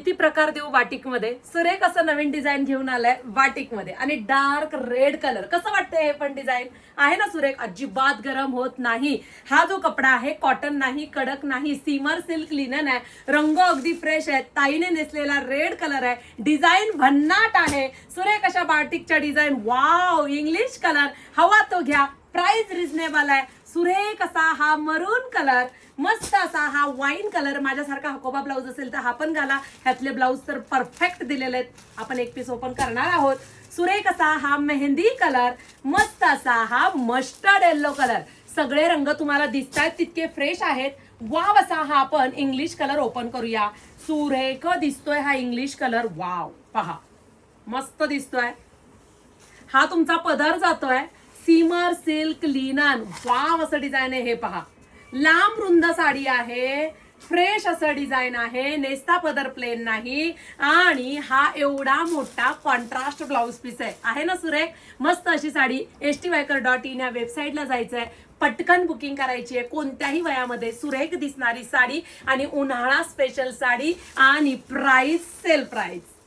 किती प्रकार देऊ बाटिक मध्ये. सुरेख असं नवीन डिझाईन घेऊन आलाय बाटिक मध्ये आणि डार्क रेड कलर. कसं वाटतंय हे पण डिझाईन आहे ना सुरेख, अजिबात गरम होत नाही. हा जो कपडा आहे कॉटन नाही, कडक नाही, सीमर सिल्क लिनन आहे. रंग अगदी फ्रेश आहे. ताईने नेसलेला रेड कलर आहे. डिझाईन भन्नाट आहे. सुरेख अशा बाटिकच्या डिझाईन. वाव, इंग्लिश कलर हवा तो घ्या. प्राइस रिझनेबल आहे. सुरेख असा हा मरून कलर, मस्त असा हा वाईन कलर. माझ्यासारखा हकोबा ब्लाऊज असेल तर हा पण घाला. ह्यातले ब्लाऊज तर परफेक्ट दिलेले आहेत. आपण एक पीस ओपन करणार आहोत. सुरेख असा हा मेहंदी कलर, मस्त असा हा मस्टर्ड येल्लो कलर. सगळे रंग तुम्हाला दिसतायत तितके फ्रेश आहेत. वाव असा हा आपण इंग्लिश कलर ओपन करूया. सुरेख दिसतोय हा इंग्लिश कलर. वाव, पहा मस्त दिसतोय. हा तुमचा पदर जातोय सीमर सिल्क लिनन. वाव असं डिझाईन आहे हे पहा. लांब रुंद साडी आहे. फ्रेश असं डिझाईन आहे. नेस्ता पदर प्लेन नाही आणि हा एवढा मोठा कॉन्ट्रास्ट ब्लाऊज पीस आहे ना सुरेख. मस्त अशी साडी. stywaker.in या वेबसाईटला जायचंय. पटकन बुकिंग करायची आहे. कोणत्याही वयामध्ये सुरेख दिसणारी साडी आणि उन्हाळा स्पेशल साडी आणि प्राइस सेल प्राइस.